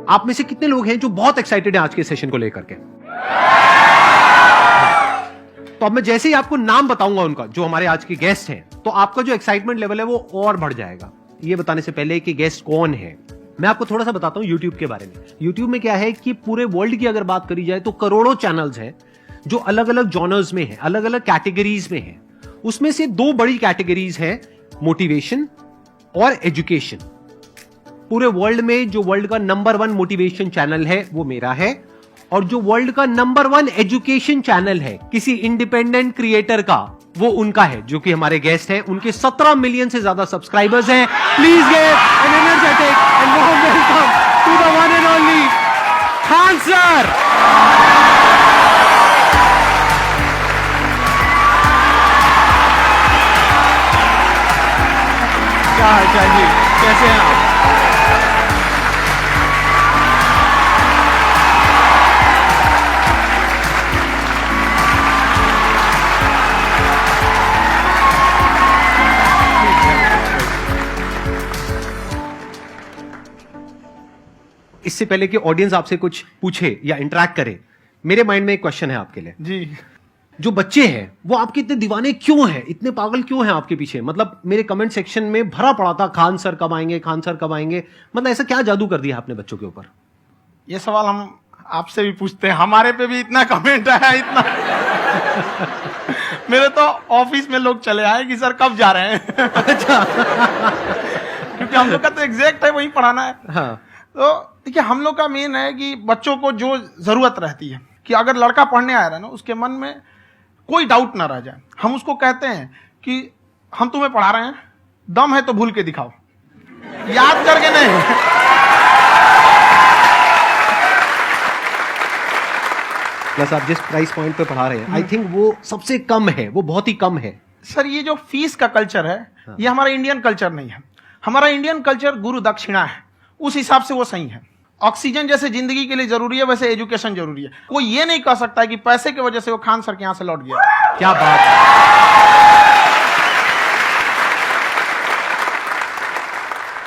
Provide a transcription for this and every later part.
आप में से कितने लोग हैं जो बहुत एक्साइटेड हैं आज के सेशन को लेकर के? तो अब मैं जैसे ही आपको नाम बताऊंगा उनका, जो हमारे आज के गेस्ट हैं, तो आपका जो एक्साइटमेंट लेवल है वो और बढ़ जाएगा। ये बताने से पहले कि गेस्ट कौन है, मैं आपको थोड़ा सा बताता हूं यूट्यूब के बारे में। यूट्यूब में क्या है कि पूरे वर्ल्ड की अगर बात करी जाए तो करोड़ों चैनल्स हैं जो अलग अलग जॉनर्स में हैं, अलग अलग कैटेगरीज में हैं। उसमें से दो बड़ी कैटेगरीज हैं, मोटिवेशन और एजुकेशन। पूरे वर्ल्ड में जो वर्ल्ड का नंबर 1 मोटिवेशन चैनल है वो मेरा है, और जो वर्ल्ड का नंबर 1 एजुकेशन चैनल है किसी इंडिपेंडेंट क्रिएटर का, वो उनका है, जो कि हमारे गेस्ट हैं। उनके 17 मिलियन से ज्यादा सब्सक्राइबर्स हैं। Please give an energetic and warm welcome to the one and only Khan sir. क्या हाल चाल जी, कैसे हैं आप? इससे पहले कि ऑडियंस आपसे कुछ पूछे या इंटरेक्ट करे, मेरे माइंड में एक क्वेश्चन है आपके लिए जी। जो बच्चे हैं वो आपके इतने दीवाने क्यों हैं, इतने पागल क्यों हैं आपके पीछे? मतलब मेरे कमेंट सेक्शन में भरा पड़ा था, खान सर कब आएंगे, खान सर कब आएंगे। मतलब ऐसा क्या जादू कर दिया आपने बच्चों के ऊपर? ये सवाल हम आपसे भी पूछते हैं, हमारे पे भी इतना कमेंट आया, इतना मेरे तो ऑफिस में लोग चले आए कि सर कब जा रहे हैं। अच्छा। क्योंकि हम लोग का तो एग्जैक्ट है, वही पढ़ाना है। हाँ। तो देखिए, हम लोग का मेन है कि बच्चों को जो जरूरत रहती है कि अगर लड़का पढ़ने आ रहा है ना, उसके मन में कोई डाउट ना रह जाए। हम उसको कहते हैं कि हम तुम्हें पढ़ा रहे हैं, दम है तो भूल के दिखाओ, याद करके नहीं। प्लस आप जिस प्राइस पॉइंट पे पढ़ा रहे हैं, आई थिंक वो सबसे कम है, वो बहुत ही कम है। सर, ये जो फीस का कल्चर है, ये हमारा इंडियन कल्चर नहीं है। हमारा इंडियन कल्चर गुरु दक्षिणा है, उस हिसाब से वो सही है। ऑक्सीजन जैसे जिंदगी के लिए जरूरी है, वैसे एजुकेशन जरूरी है। कोई ये नहीं कह सकता है कि पैसे की वजह से वो खान सर के यहां से लौट गया। क्या बात।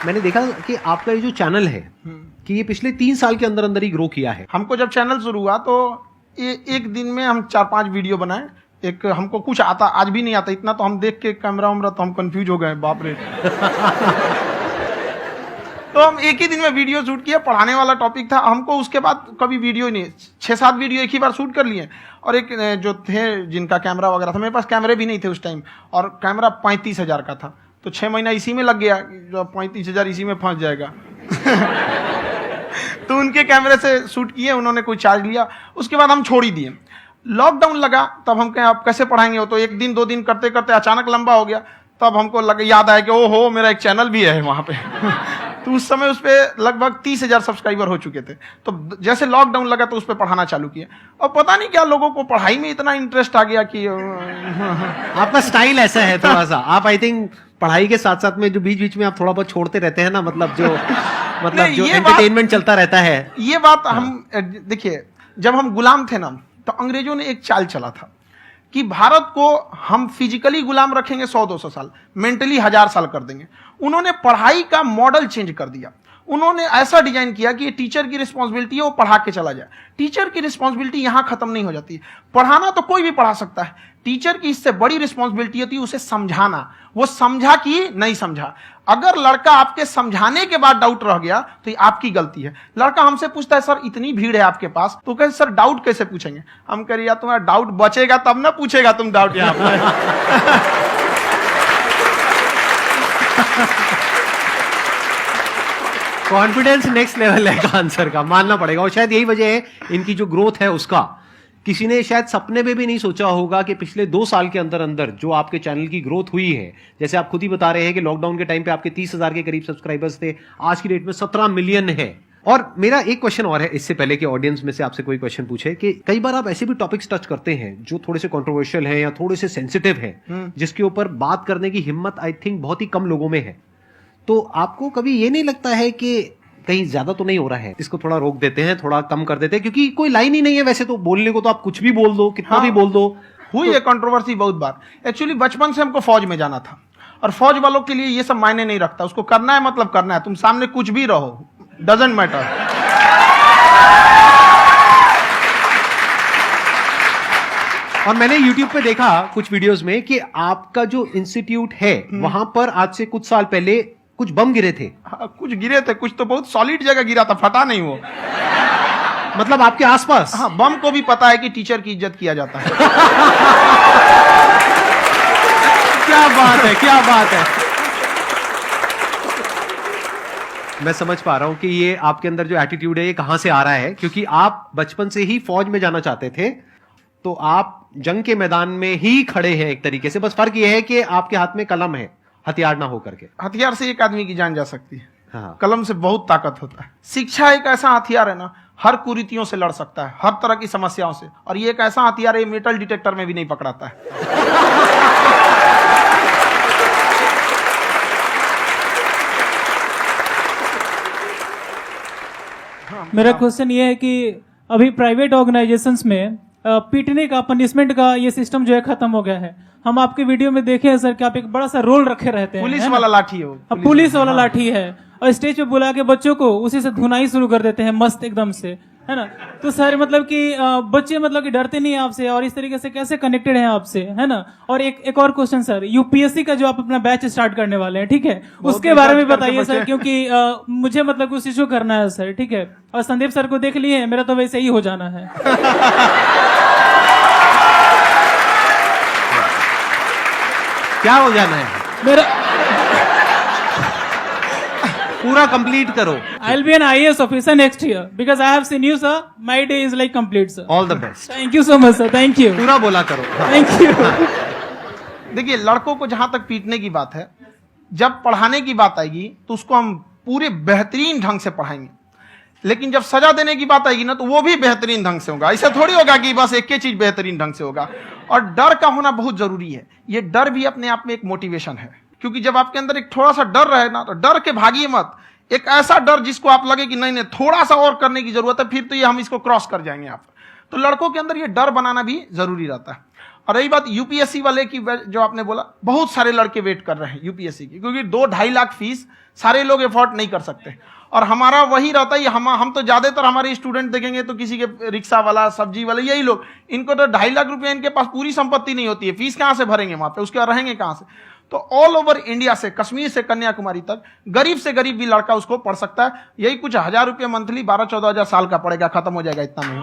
मैंने देखा कि आपका ये जो चैनल है कि ये पिछले 3 साल के अंदर अंदर ही ग्रो किया है। हमको जब चैनल शुरू हुआ तो ये एक दिन में हम 4-5 वीडियो बनाए। एक हमको कुछ आता, आज भी नहीं आता इतना, तो हम देख के कैमरा वैमरा तो हम कंफ्यूज हो गए, बाप रे। तो हम एक ही दिन में वीडियो शूट किया, पढ़ाने वाला टॉपिक था हमको। उसके बाद कभी वीडियो ही नहीं, 6-7 वीडियो एक ही बार शूट कर लिए। और एक जो थे जिनका कैमरा वगैरह था, मेरे पास कैमरे भी नहीं थे उस टाइम, और कैमरा 35,000 का था, तो 6 महीना इसी में लग गया। जो 35,000 इसी में फंस जाएगा। तो उनके कैमरे से शूट किए, उन्होंने कोई चार्ज लिया, उसके बाद हम छोड़ ही दिए। लॉकडाउन लगा, तब हम कहें आप कैसे पढ़ाएंगे, वो तो 1 दिन 2 दिन करते करते अचानक लंबा हो गया। तब हमको याद आया कि ओहो, मेरा एक चैनल भी है वहां पे। तो उस समय उस पर लगभग 30,000 सब्सक्राइबर हो चुके थे। तो जैसे लॉकडाउन लगा तो उस पर पढ़ाना चालू किया, और पता नहीं क्या लोगों को पढ़ाई में इतना इंटरेस्ट आ गया कि आपका स्टाइल ऐसा है थोड़ा सा। आप आई थिंक पढ़ाई के साथ साथ में जो बीच बीच में आप थोड़ा बहुत छोड़ते रहते हैं ना, मतलब जो एंटरटेनमेंट चलता रहता है। ये बात हम देखिए, जब हम गुलाम थे ना, तो अंग्रेजों ने एक चाल चला था कि भारत को हम फिजिकली गुलाम रखेंगे 100-200 साल, मेंटली 1000 साल कर देंगे। उन्होंने पढ़ाई का मॉडल चेंज कर दिया। उन्होंने ऐसा डिजाइन किया कि टीचर की रिस्पॉन्सिबिलिटी है वो पढ़ा के चला जाए। टीचर की रिस्पॉन्सिबिलिटी यहां खत्म नहीं हो जाती। पढ़ाना तो कोई भी पढ़ा सकता है, टीचर की इससे बड़ी रिस्पॉन्सिबिलिटी होती है उसे समझाना। वो समझा कि नहीं समझा। अगर लड़का आपके समझाने के बाद डाउट रह गया तो ये आपकी गलती है। लड़का हमसे पूछता है, सर इतनी भीड़ है आपके पास, तो कहते सर डाउट कैसे पूछेंगे? हम कह रहे यार तुम्हारा डाउट बचेगा तब ना पूछेगा तुम डाउट यहां पर। कॉन्फिडेंस नेक्स्ट लेवल है खान सर का, मानना पड़ेगा। और शायद यही वजह है इनकी जो ग्रोथ है उसका। किसी ने शायद सपने में भी नहीं सोचा होगा कि पिछले 2 साल के अंदर अंदर जो आपके चैनल की ग्रोथ हुई है, जैसे आप खुद ही बता रहे हैं कि लॉकडाउन के टाइम पे आपके 30,000 के करीब सब्सक्राइबर्स थे, आज की डेट में 17 मिलियन है। और मेरा एक क्वेश्चन और है, इससे पहले कि ऑडियंस में से आपसे कोई क्वेश्चन पूछे, कि कई बार आप ऐसे भी टॉपिक्स टच करते हैं जो थोड़े से कंट्रोवर्शियल हैं या थोड़े से सेंसिटिव हैं, जिसके ऊपर बात करने की हिम्मत आई थिंक बहुत ही कम लोगों में है। तो आपको कभी ये नहीं लगता है कि कहीं ज्यादा तो नहीं हो रहा है, इसको थोड़ा रोक देते हैं, थोड़ा कम कर देते हैं? क्योंकि कोई लाइन ही नहीं है वैसे तो बोलने को, तो आप कुछ भी बोल दो, कितना भी बोल दो। हुई है कंट्रोवर्सी बहुत बार। एक्चुअली बचपन से हमको फौज में जाना था, और फौज वालों के लिए ये सब मायने नहीं रखता। उसको करना है मतलब करना है, तुम सामने कुछ भी रहो, डजंट मैटर। और मैंने YouTube पे देखा कुछ वीडियोस में कि आपका जो इंस्टीट्यूट है वहां पर आज से कुछ साल पहले कुछ बम गिरे थे। हाँ, कुछ गिरे थे, कुछ तो बहुत सॉलिड जगह गिरा था, फटा नहीं वो। मतलब आपके आसपास। हाँ, बम को भी पता है कि टीचर की इज्जत किया जाता है। क्या बात है, क्या बात है। मैं समझ पा रहा हूं कि ये आपके अंदर जो एटीट्यूड है ये कहां से आ रहा है, क्योंकि आप बचपन से ही फौज में जाना चाहते थे, तो आप जंग के मैदान में ही खड़े हैं एक तरीके से। बस फर्क ये है कि आपके हाथ में कलम है, हथियार ना हो करके। हथियार से एक आदमी की जान जा सकती है, हाँ। कलम से बहुत ताकत होता है। शिक्षा एक ऐसा हथियार है ना, हर कुरीतियों से लड़ सकता है, हर तरह की समस्याओं से। और ये एक ऐसा हथियार है, मेटल डिटेक्टर में भी नहीं पकड़ाता है। मेरा क्वेश्चन ये है कि अभी प्राइवेट ऑर्गेनाइजेशंस में पीटने का, पनिशमेंट का ये सिस्टम जो है खत्म हो गया है। हम आपके वीडियो में देखे हैं सर कि आप एक बड़ा सा रोल रखे रहते हैं, पुलिस वाला लाठी है वो, पुलिस वाला लाठी है, और स्टेज पे बुला के बच्चों को उसी से धुनाई शुरू कर देते हैं मस्त एकदम से, है ना। तो सर मतलब कि बच्चे मतलब कि डरते नहीं हैं आपसे, और इस तरीके से कैसे कनेक्टेड हैं आपसे, है ना। और एक और क्वेश्चन सर, यूपीएससी का जो आप अपना बैच स्टार्ट करने वाले हैं, ठीक है, उसके बारे में बताइए सर, क्योंकि मुझे मतलब कुछ इशू करना है सर, ठीक है। और संदीप सर को देख लिए, मेरा तो वैसे ही हो जाना है। क्या हो जाना है? मेरा पूरा कंप्लीट करो। I'll be an IAS officer next year because I have seen you, sir. My day is like complete, sir. All the best. Thank you so much, sir. Thank you. पूरा बोला करो। Thank you. देखिए, लड़कों को जहां तक पीटने की बात है, जब पढ़ाने की बात आएगी तो उसको हम पूरे बेहतरीन ढंग से पढ़ाएंगे। लेकिन जब सजा देने की बात आएगी ना, तो वो भी बेहतरीन ढंग से होगा। ऐसा थोड़ी होगा कि बस एक ही चीज बेहतरीन ढंग से होगा। और डर का होना बहुत जरूरी है। ये डर भी अपने आप में एक मोटिवेशन है, क्योंकि जब आपके अंदर एक थोड़ा सा डर रहे ना, तो डर के भागिए मत। एक ऐसा डर जिसको आप लगे कि नहीं नहीं थोड़ा सा और करने की जरूरत है, फिर तो ये हम इसको क्रॉस कर जाएंगे आप। तो लड़कों के अंदर ये डर बनाना भी जरूरी रहता है। और रही बात यूपीएससी वाले की, जो आपने बोला, बहुत सारे लड़के वेट कर रहे हैं यूपीएससी की, क्योंकि 2-2.5 लाख फीस सारे लोग एफोर्ड नहीं कर सकते। और हमारा वही रहता है, हम तो ज्यादातर हमारे स्टूडेंट देखेंगे तो किसी के रिक्शा वाला, सब्जी वाला, यही लोग, इनको तो 2.5 लाख रुपया, इनके पास पूरी संपत्ति नहीं होती है, फीस कहां से भरेंगे वहां पे, उसके बाद रहेंगे कहां से। तो ऑल ओवर इंडिया से, कश्मीर से कन्याकुमारी तक, गरीब से गरीब भी लड़का उसको पढ़ सकता है। यही कुछ 1000 रुपये मंथली, 12-14 हजार साल का पड़ेगा, खत्म हो जाएगा इतना में।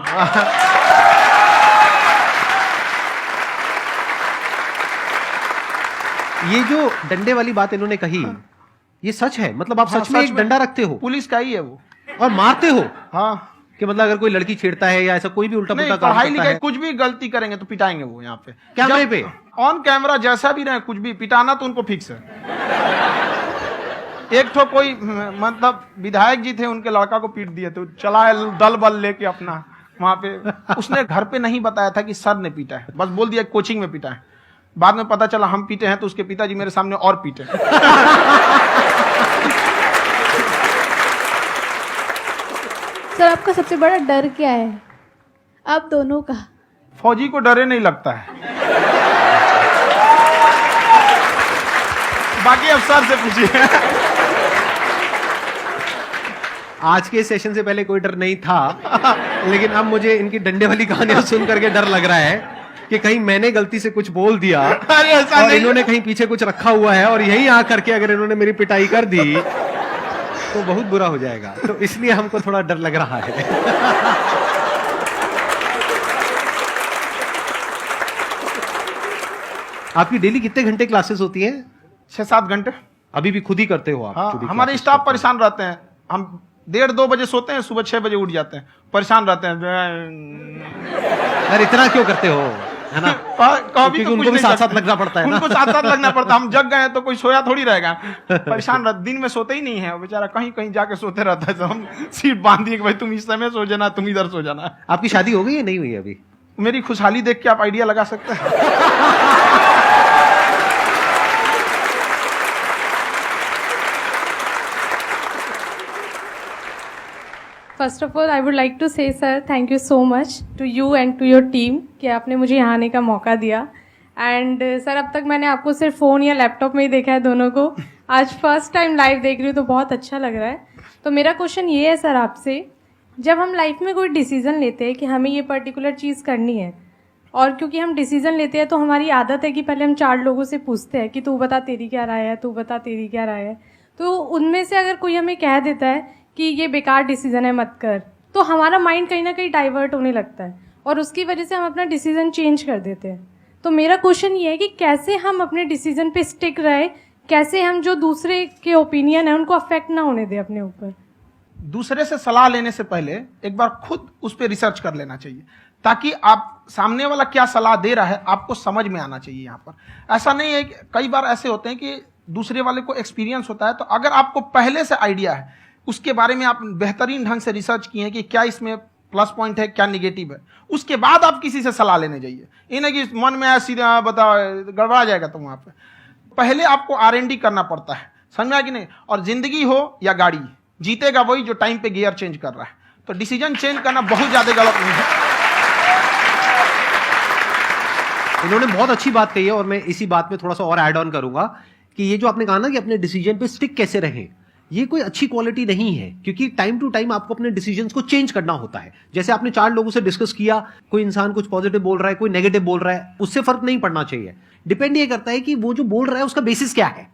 ये जो डंडे वाली बात इन्होंने कही, ये सच है? मतलब आप हाँ, सच में एक डंडा रखते हो? पुलिस का ही है वो। और मारते हो? हाँ, कि मतलब अगर कोई लड़की छेड़ता है या ऐसा कोई भी उल्टा पुल्टा काम पढ़ाई करता लिखाई है, कुछ भी गलती करेंगे तो पिटाएंगे वो। यहाँ पे कैमरे पे ऑन कैमरा जैसा भी रहे, कुछ भी पिटाना तो उनको फिक्स है। एक तो कोई मतलब विधायक जी थे, उनके लड़का को पीट दिए, तो चला दल बल लेके अपना वहां पे। उसने घर पे नहीं बताया था कि सर ने पीटा है, बस बोल दिया कोचिंग में पीटा है। बाद में पता चला हम पीटे हैं, तो उसके पिताजी मेरे सामने और पीटे। सर आपका सबसे बड़ा डर क्या है, आप दोनों का? फौजी को डरे नहीं लगता है, बाकी अफसर से पूछिए। आज के सेशन से पहले कोई डर नहीं था, लेकिन अब मुझे इनकी डंडे वाली कहानियां सुन करके डर लग रहा है कि कहीं मैंने गलती से कुछ बोल दिया अरे ऐसा और नहीं। इन्होंने कहीं पीछे कुछ रखा हुआ है, और यही आ करके अगर इन्होंने मेरी पिटाई कर दी तो बहुत बुरा हो जाएगा। तो इसलिए हमको थोड़ा डर लग रहा है। आपकी डेली कितने घंटे क्लासेस होती हैं? 6-7 घंटे। अभी भी खुद ही करते हो आप? हाँ, खुद ही हमारे classes स्टाफ करते हो? परेशान रहते हैं। हम 1:30-2 बजे सोते हैं, सुबह 6 बजे उठ जाते हैं, परेशान रहते हैं। यार इतना क्यों करते हो, है ना? कभी तो उनको भी साथ साथ लगना पड़ता है ना? उनको साथ साथ लगना पड़ता है। हम जग गए तो कोई सोया थोड़ी रहेगा, परेशान रहते, दिन में सोते ही नहीं है बेचारा, कहीं कहीं जाके सोते रहता है। तो हम सीट बांध दिए कि भाई तुम इस समय सो जाना, तुम इधर सो जाना। आपकी शादी हो गई या नहीं हुई अभी? मेरी खुशहाली देख के आप आइडिया लगा सकते हैं। First of all I would like to say sir thank you so much to you and to your team कि आपने मुझे यहाँ आने का मौका दिया। एंड सर अब तक मैंने आपको सिर्फ फ़ोन या लैपटॉप में ही देखा है दोनों को, आज फर्स्ट टाइम लाइव देख रही हूँ तो बहुत अच्छा लग रहा है। तो मेरा क्वेश्चन ये है सर आपसे जब हम लाइफ में कोई डिसीजन लेते हैं कि हमें ये पर्टिकुलर चीज़ करनी है, और क्योंकि हम डिसीजन लेते हैं तो हमारी आदत है कि पहले हम 4 लोगों से पूछते हैं कि तू बता तेरी क्या राय है, तू बता तेरी क्या राय है। तो उनमें से अगर कोई हमें कह देता है कि ये बेकार डिसीजन है मत कर, तो हमारा माइंड कहीं ना कहीं डाइवर्ट होने लगता है और उसकी वजह से हम अपना डिसीजन चेंज कर देते हैं। तो मेरा क्वेश्चन ये है कि कैसे हम अपने डिसीजन पे स्टिक रहे, कैसे हम जो दूसरे के ओपिनियन है उनको अफेक्ट ना होने दें अपने ऊपर। दूसरे से सलाह लेने से पहले एक बार खुद उस पर रिसर्च कर लेना चाहिए, ताकि आप सामने वाला क्या सलाह दे रहा है आपको समझ में आना चाहिए। यहाँ पर ऐसा नहीं है कि कई बार ऐसे होते हैं कि दूसरे वाले को एक्सपीरियंस होता है, तो अगर आपको पहले से आइडिया है, उसके बारे में आप बेहतरीन ढंग से रिसर्च किए हैं कि क्या इसमें प्लस पॉइंट है क्या निगेटिव है, उसके बाद आप किसी से सलाह लेने जाइए। ये नहीं कि मन में आया सीधा बता गड़बड़ा जाएगा। तो वहाँ पे पहले आपको R&D करना पड़ता है, समझ में आया कि नहीं। और जिंदगी हो या गाड़ी, जीतेगा वही जो टाइम पे गियर चेंज कर रहा है। तो डिसीजन चेंज करना बहुत ज्यादा गलत नहीं है। इन्होंने बहुत अच्छी बात कही है और मैं इसी बात में थोड़ा सा और ऐड ऑन करूंगा कि ये जो आपने कहा ना कि अपने डिसीजन पे स्टिक कैसे रहें, ये कोई अच्छी क्वालिटी नहीं है, क्योंकि टाइम टू टाइम आपको अपने डिसीजंस को चेंज करना होता है। जैसे आपने 4 लोगों से डिस्कस किया, कोई इंसान कुछ पॉजिटिव बोल रहा है, कोई नेगेटिव बोल रहा है, उससे फर्क नहीं पड़ना चाहिए। डिपेंड ये करता है कि वो जो बोल रहा है उसका बेसिस क्या है।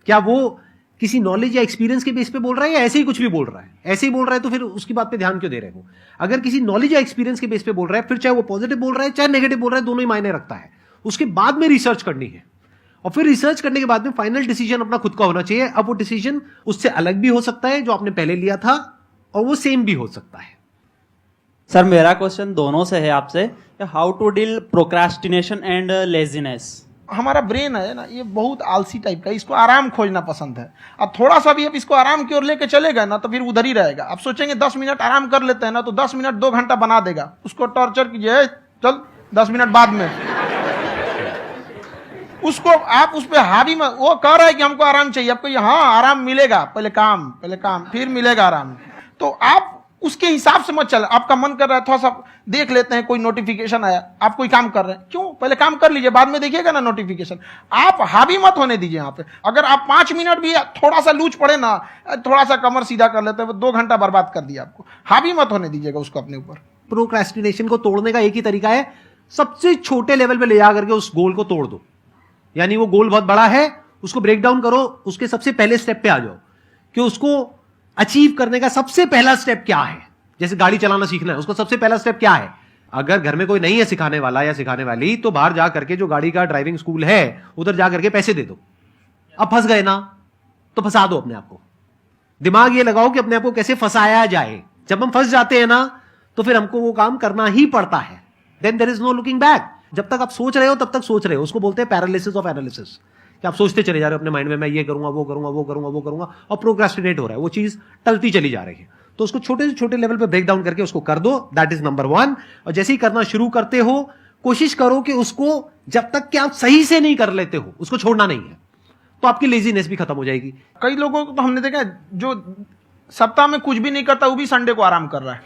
क्या वो किसी नॉलेज या एक्सपीरियंस के बेस पे बोल रहा है या ऐसे ही कुछ भी बोल रहा है? ऐसे ही बोल रहा है तो फिर उसकी बात पे ध्यान क्यों दे रहे हो? अगर किसी नॉलेज या एक्सपीरियंस के बेस पे बोल रहा है, फिर चाहे वो पॉजिटिव बोल रहा है चाहे नेगेटिव बोल रहा है, दोनों ही मायने रखता है। उसके बाद में रिसर्च करनी है और फिर रिसर्च करने के बाद में फाइनल डिसीजन अपना खुद का होना चाहिए। अब वो डिसीजन उससे अलग भी हो सकता है जो आपने पहले लिया था, और वो सेम भी हो सकता है। सर मेरा क्वेश्चन दोनों से है आपसे, how to deal procrastination and laziness. हमारा ब्रेन है ना, ये बहुत आलसी टाइप का है, इसको आराम खोजना पसंद है। अब थोड़ा सा भी अब इसको आराम की ओर लेके चले गए ना तो फिर उधर ही रहेगा। आप सोचेंगे 10 मिनट आराम कर लेते हैं ना, तो 10 मिनट 2 घंटा बना देगा। उसको टॉर्चर कीजिए, चल 10 मिनट बाद में। उसको आप उस पर हावी मत, वो कह रहा है कि हमको आराम चाहिए, आपको हाँ आराम मिलेगा, पहले काम फिर मिलेगा आराम। तो आप उसके हिसाब से मत चल। आपका मन कर रहा है थोड़ा सा देख लेते हैं, कोई नोटिफिकेशन आया, आप कोई काम कर रहे हैं, क्यों पहले काम कर लीजिए, बाद में देखिएगा ना नोटिफिकेशन। आप हावी मत होने दीजिए यहाँ पे। अगर आप 5 मिनट भी थोड़ा सा लूज पड़े ना, थोड़ा सा कमर सीधा कर लेते हैं, 2 घंटा बर्बाद कर दिया आपको। हावी मत होने दीजिएगा उसको अपने ऊपर। प्रोक्रेस्टिनेशन को तोड़ने का एक ही तरीका है, सबसे छोटे लेवल पे ले जा करके उस गोल को तोड़ दो। यानी वो गोल बहुत बड़ा है, उसको ब्रेक डाउन करो, उसके सबसे पहले स्टेप पे आ जाओ कि उसको अचीव करने का सबसे पहला स्टेप क्या है। जैसे गाड़ी चलाना सीखना है, उसका सबसे पहला स्टेप क्या है। अगर घर में कोई नहीं है सिखाने वाला या सिखाने वाली, तो बाहर जा करके जो गाड़ी का ड्राइविंग स्कूल है उधर जा करके पैसे दे दो। अब फंस गए ना तो फंसा दो अपने आप को। दिमाग ये लगाओ कि अपने आप को कैसे फंसाया जाए। जब हम फंस जाते हैं ना तो फिर हमको वो काम करना ही पड़ता है। Then there is no looking back. जब तक आप सोच रहे हो तब तक सोच रहे हो, उसको बोलते हैं पैरालिसिस ऑफ एनालिसिस, कि आप सोचते चले जा रहे हो अपने माइंड में, मैं ये करूंगा वो करूंगा वो करूंगा वो करूंगा, और प्रोक्रेस्टिनेट हो रहा है, वो चीज टलती चली जा रही है। तो उसको छोटे से छोटे लेवल पे ब्रेक डाउन करके उसको कर दो, दैट इज नंबर 1। और जैसे ही करना शुरू करते हो, कोशिश करो कि उसको जब तक कि आप सही से नहीं कर लेते हो उसको छोड़ना नहीं है, तो आपकी लेजीनेस भी खत्म हो जाएगी। कई लोगों को तो हमने देखा है जो सप्ताह में कुछ भी नहीं करता, वो भी संडे को आराम कर रहा है।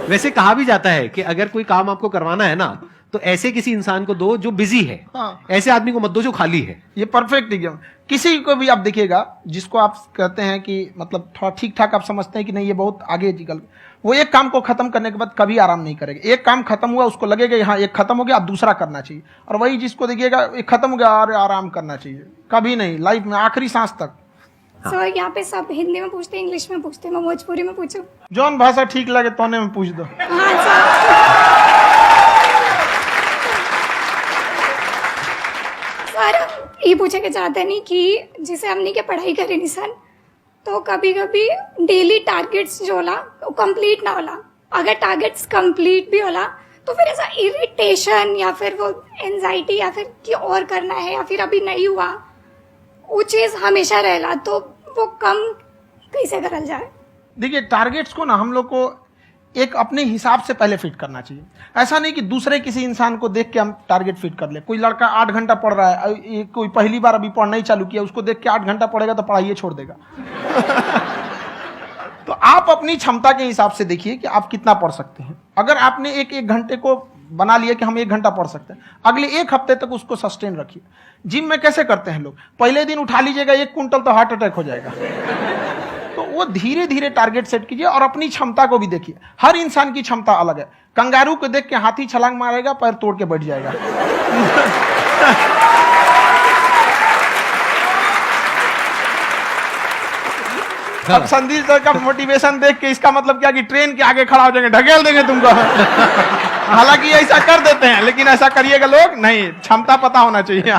वैसे कहा भी जाता है कि अगर कोई काम आपको करवाना है ना तो ऐसे किसी इंसान को दो जो बिजी है। हाँ। ऐसे आदमी को मत दो जो खाली है। ये परफेक्ट एग्जाम। किसी को भी आप देखिएगा जिसको आप कहते हैं कि मतलब थोड़ा ठीक ठाक आप समझते हैं कि नहीं ये बहुत आगे निकल, वो एक काम को खत्म करने के बाद कभी आराम नहीं करेगा। एक काम खत्म हुआ उसको लगेगा हाँ एक खत्म हो गया, अब दूसरा करना चाहिए। और वही जिसको देखिएगा एक खत्म हो गया और आराम करना चाहिए, कभी नहीं, लाइफ में आखिरी सांस तक। सर यहाँ पे सब हिंदी में पूछते हैं, इंग्लिश में पूछते हैं, मैं भोजपुरी में पूछूं? जौन भाषा ठीक लगे तोने में पूछ दो। हाँ सर। सर ये पूछे के चाहते नहीं कि जैसे हमने के पढ़ाई करे निशान, तो कभी कभी डेली टारगेट्स जो होला वो कंप्लीट ना होला। अगर टारगेट्स कंप्लीट भी होला तो फिर ऐसा इरिटेशन या फिर वो एंजाइटी या फिर कि और करना है या फिर अभी नहीं हुआ, वो चीज हमेशा रहेला। तो वो कम कैसे करल जाए? देखिए टारगेट्स को ना हम लोग को एक अपने हिसाब से पहले फिट करना चाहिए। ऐसा नहीं कि दूसरे किसी इंसान को देख के हम टारगेट फिट कर ले। कोई लड़का 8 घंटा पढ़ रहा है, कोई पहली बार अभी पढ़ना ही चालू किया, उसको देख के 8 घंटा पढ़ेगा तो पढ़ाई छोड़ देगा। तो आप अपनी क्षमता के हिसाब से देखिए कि आप कितना पढ़ सकते हैं। अगर आपने एक घंटे को बना लिया कि हम 1 घंटा पढ़ सकते हैं, अगले 1 हफ्ते तक उसको सस्टेन रखिए। जिम में कैसे करते हैं लोग, पहले दिन उठा लीजिएगा 1 क्विंटल तो हार्ट अटैक हो जाएगा। तो वो धीरे धीरे टारगेट सेट कीजिए और अपनी क्षमता को भी देखिए। हर इंसान की क्षमता अलग है। कंगारू को देख के हाथी छलांग मारेगा, पैर तोड़ के बैठ जाएगा। अब संदीप सर का मोटिवेशन देख के इसका मतलब क्या कि ट्रेन के आगे खड़ा हो जाएंगे, ढकेल देंगे तुमको। हालांकि ऐसा कर देते हैं, लेकिन ऐसा करिएगा लोग नहीं, क्षमता पता होना चाहिए।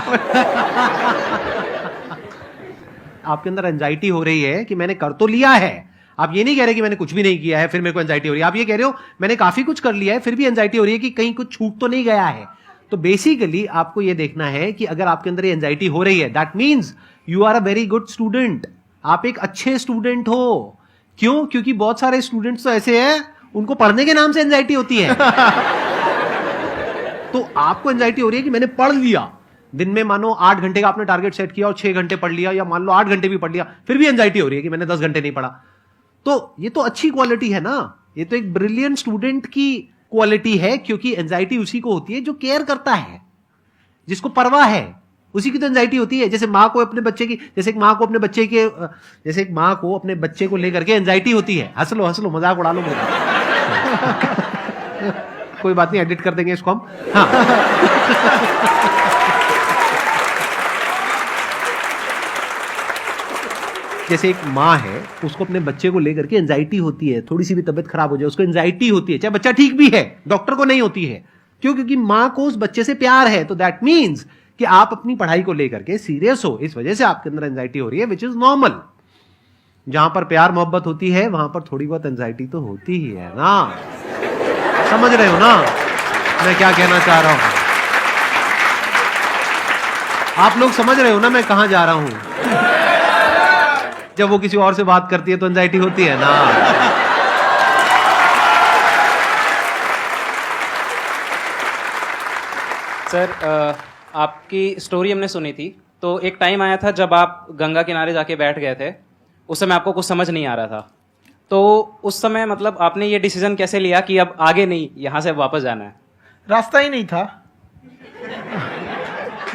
आपके अंदर एंजाइटी हो रही है कि मैंने कर तो लिया है। आप ये नहीं कह रहे कि मैंने कुछ भी नहीं किया है फिर मेरे को एंजाइटी हो रही है। आप ये कह रहे हो मैंने काफी कुछ कर लिया है फिर भी एंजाइटी हो रही है कि कहीं कुछ छूट तो नहीं गया है। तो बेसिकली आपको ये देखना है कि अगर आपके अंदर ये एंजाइटी हो रही है, that means you are a very good student. आप एक अच्छे स्टूडेंट हो। क्यों? क्योंकि बहुत सारे स्टूडेंट्स तो ऐसे हैं उनको पढ़ने के नाम से एंजाइटी होती है। तो आपको एंजाइटी हो रही है कि मैंने पढ़ लिया, दिन में मानो 8 घंटे का आपने टारगेट सेट किया और 6 घंटे पढ़ लिया, या मान लो 8 घंटे भी पढ़ लिया, फिर भी एंजाइटी हो रही है कि मैंने 10 घंटे नहीं पढ़ा। तो ये तो अच्छी क्वालिटी है ना, ये तो एक ब्रिलियंट स्टूडेंट की क्वालिटी है। क्योंकि एंजाइटी उसी को होती है जो केयर करता है, जिसको परवाह है, उसी की तो एंजाइटी होती है। जैसे माँ को अपने बच्चे की, जैसे एक माँ को अपने बच्चे के, जैसे एक माँ को अपने बच्चे को लेकर के एंजाइटी होती है। हंस लो मजाक उड़ा लो मेरा। कोई बात नहीं, एडिट कर देंगे इसको हम। हाँ। जैसे एक माँ है, उसको अपने बच्चे को लेकर के एंजाइटी होती है, थोड़ी सी भी तबियत खराब हो जाए उसको एंजाइटी होती है, चाहे बच्चा ठीक भी है, डॉक्टर को नहीं होती है। क्यों? क्योंकि माँ को उस बच्चे से प्यार है। तो दैट मीन्स कि आप अपनी पढ़ाई को लेकर के सीरियस हो, इस वजह से आपके अंदर एंजाइटी हो रही है, विच इज नॉर्मल। जहां पर प्यार मोहब्बत होती है वहां पर थोड़ी बहुत एंजाइटी तो होती ही है ना। समझ रहे हो ना मैं क्या कहना चाह रहा हूं? आप लोग समझ रहे हो ना मैं कहां जा रहा हूं? जब वो किसी और से बात करती है तो एंजाइटी होती है ना। सर, आपकी स्टोरी हमने सुनी थी, तो एक टाइम आया था जब आप गंगा किनारे जाके बैठ गए थे। उस समय आपको कुछ समझ नहीं आ रहा था, तो उस समय मतलब आपने ये डिसीजन कैसे लिया कि अब आगे नहीं, यहां से वापस जाना है? रास्ता ही नहीं था।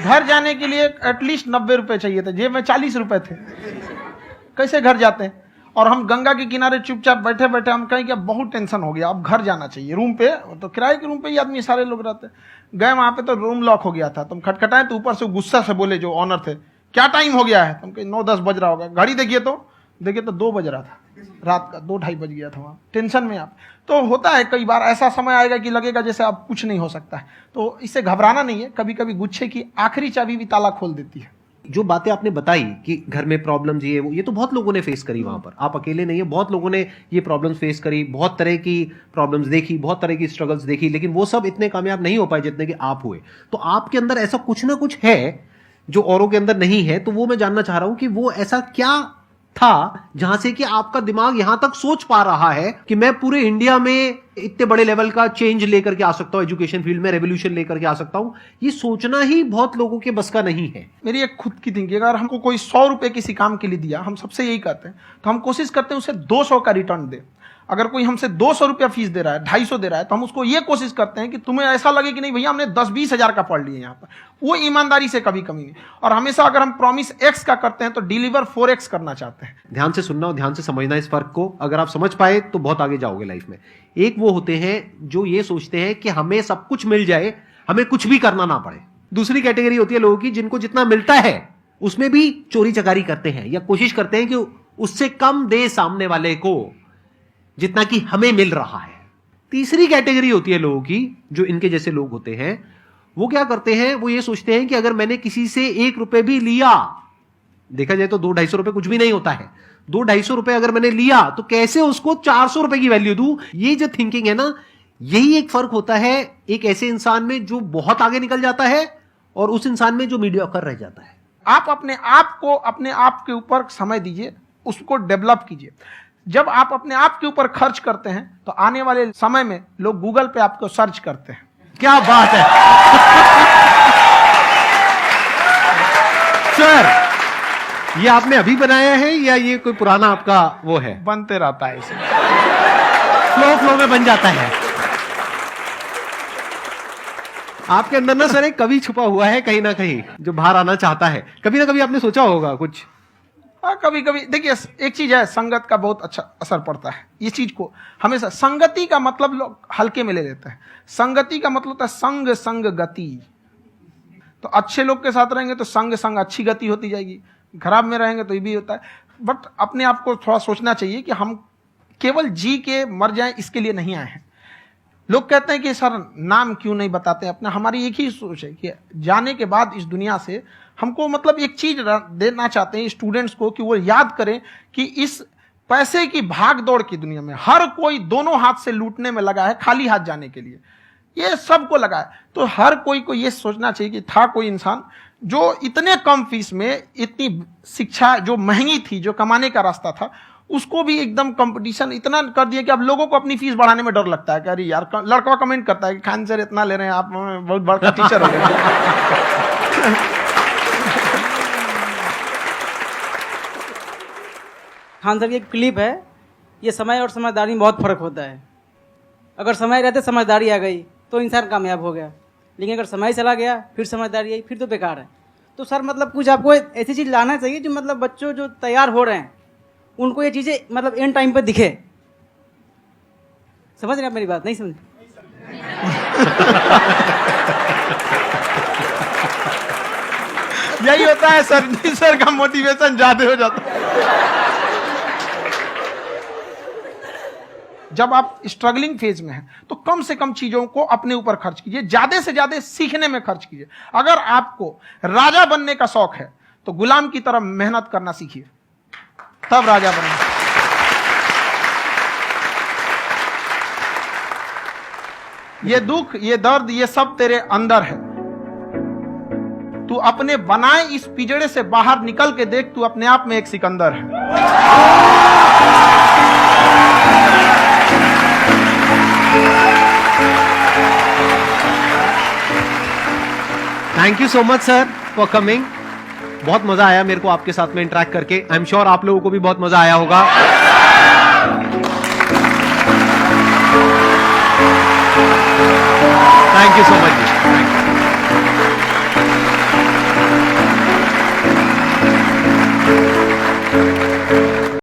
घर जाने के लिए एटलीस्ट 90 रुपए चाहिए थे, जेब में 40 रुपए थे। कैसे घर जाते हैं? और हम गंगा के किनारे चुपचाप बैठे बैठे हम कहें कि अब बहुत टेंशन हो गया, अब घर जाना चाहिए। रूम पे, तो किराए के रूम पे ही आदमी सारे लोग रहते। गए वहां पे तो रूम लॉक हो गया था। तुम खटखटाए तो ऊपर से गुस्सा से बोले जो ऑनर थे, क्या टाइम हो गया है? तुम कहे 9-10 बज रहा होगा। घड़ी देखिए तो 2 बज रहा था रात का, 2-2:30 बज गया था। वहाँ टेंशन में आप, तो होता है कई बार ऐसा समय आएगा कि लगेगा जैसे अब कुछ नहीं हो सकता है। तो इससे घबराना नहीं है। कभी कभी गुच्छे की आखिरी चाबी भी ताला खोल देती है। जो बातें आपने बताई कि घर में प्रॉब्लम्स ये तो बहुत लोगों ने फेस करी वहां पर। आप अकेले नहीं है, बहुत लोगों ने ये प्रॉब्लम्स फेस करी, बहुत तरह की प्रॉब्लम्स देखी, बहुत तरह की स्ट्रगल्स देखी, लेकिन वो सब इतने कामयाब नहीं हो पाए जितने कि आप हुए। तो आपके अंदर ऐसा कुछ ना कुछ है जो औरों के अंदर नहीं है। तो वो मैं जानना चाह रहा हूं कि वो ऐसा क्या था जहां से कि आपका दिमाग यहां तक सोच पा रहा है कि मैं पूरे इंडिया में इतने बड़े लेवल का चेंज लेकर के आ सकता हूं, एजुकेशन फील्ड में रेवोल्यूशन लेकर के आ सकता हूं। ये सोचना ही बहुत लोगों के बस का नहीं है। मेरी एक खुद की थिंकिंग, अगर हमको कोई 100 रुपए किसी काम के लिए दिया, हम सबसे यही कहते हैं, तो हम कोशिश करते हैं उसे 200 का रिटर्न दे। अगर कोई हमसे 200 रुपया फीस दे रहा है, 250 दे रहा है, तो हम उसको ये कोशिश करते हैं कि तुम्हें ऐसा लगे कि नहीं भैया हमने 10-20 हजार का पढ़ लिया यहाँ पर। वो ईमानदारी से कभी कमी नहीं। और हमेशा अगर हम प्रॉमिस एक्स का करते हैं तो डिलीवर 4x करना चाहते हैं। ध्यान से सुनना और ध्यान से समझना इस फर्क को। अगर आप समझ पाए तो बहुत आगे जाओगे लाइफ में। एक वो होते हैं जो ये सोचते हैं कि हमें सब कुछ मिल जाए, हमें कुछ भी करना ना पड़े। दूसरी कैटेगरी होती है लोगों की जिनको जितना मिलता है उसमें भी चोरी चकारी करते हैं या कोशिश करते हैं कि उससे कम दे सामने वाले को जितना कि हमें मिल रहा है। तीसरी कैटेगरी होती है लोगों की, जो इनके जैसे लोग होते हैं। वो क्या करते हैं? वो ये सोचते हैं कि अगर मैंने किसी से 1 रुपए भी लिया, देखा जाए तो 200-250 रुपए कुछ भी नहीं होता है, 200-250 रुपए अगर मैंने लिया तो कैसे उसको 400 रुपए की वैल्यू दूं। ये जो थिंकिंग है ना, यही एक फर्क होता है एक ऐसे इंसान में जो बहुत आगे निकल जाता है और उस इंसान में जो मीडियोकर रह जाता है। आप अपने आप को अपने आप के ऊपर समय दीजिए, उसको डेवलप कीजिए। जब आप अपने आप के ऊपर खर्च करते हैं तो आने वाले समय में लोग गूगल पे आपको सर्च करते हैं। क्या बात है सर, ये आपने अभी बनाया है या ये कोई पुराना आपका वो है? बनते रहता है इसे, फ्लो में बन जाता है। आपके अंदर ना सर एक कवि छुपा हुआ है कहीं ना कहीं जो बाहर आना चाहता है। कभी ना कभी आपने सोचा होगा कुछ। हाँ, कभी कभी देखिए, एक चीज है, संगत का बहुत अच्छा असर पड़ता है। ये चीज को हमेशा, संगति का मतलब लोग हल्के में ले लेते हैं। संगति का मतलब होता है संग संग गति। तो अच्छे लोग के साथ रहेंगे तो संग संग अच्छी गति होती जाएगी, खराब में रहेंगे तो ये भी होता है। बट अपने आप को थोड़ा सोचना चाहिए कि हम केवल जी के मर जाएं इसके लिए नहीं आए हैं। लोग कहते हैं कि सर नाम क्यों नहीं बताते अपना। हमारी एक ही सोच है कि जाने के बाद इस दुनिया से हमको मतलब एक चीज देना चाहते हैं स्टूडेंट्स को, कि वो याद करें कि इस पैसे की भाग दौड़ की दुनिया में हर कोई दोनों हाथ से लूटने में लगा है, खाली हाथ जाने के लिए ये सबको लगा है। तो हर कोई को ये सोचना चाहिए कि था कोई इंसान जो इतने कम फीस में इतनी शिक्षा जो महंगी थी, जो कमाने का रास्ता था, उसको भी एकदम कंपटीशन इतना कर दिया कि अब लोगों को अपनी फीस बढ़ाने में डर लगता है कि अरे यार, लड़का कमेंट करता है कि खान सर इतना ले रहे हैं आप, बहुत बड़ा टीचर हो गए। खान साहब की एक क्लिप है, ये समय और समझदारी में बहुत फर्क होता है। अगर समय रहते समझदारी आ गई तो इंसान कामयाब हो गया, लेकिन अगर समय चला गया फिर समझदारी आई फिर तो बेकार है। तो सर मतलब कुछ आपको ऐसी चीज़ लाना चाहिए जो मतलब बच्चों जो तैयार हो रहे हैं उनको ये चीज़ें मतलब एंड टाइम पे दिखे। समझ रहे हैं आप मेरी बात? नहीं समझ? यही होता है सर, सर का मोटिवेशन ज्यादा हो जाता है। जब आप स्ट्रगलिंग फेज में हैं तो कम से कम चीजों को अपने ऊपर खर्च कीजिए, ज्यादा से ज्यादा सीखने में खर्च कीजिए। अगर आपको राजा बनने का शौक है तो गुलाम की तरह मेहनत करना सीखिए, तब राजा बनेंगे। ये दुख, ये दर्द, ये सब तेरे अंदर है। तू अपने बनाए इस पिजड़े से बाहर निकल के देख, तू अपने आप में एक सिकंदर है। Thank you so much sir for coming. बहुत मजा आया मेरे को आपके साथ में इंटरेक्ट करके। आई एम श्योर आप लोगों को भी बहुत मजा आया होगा। Thank you so much ji.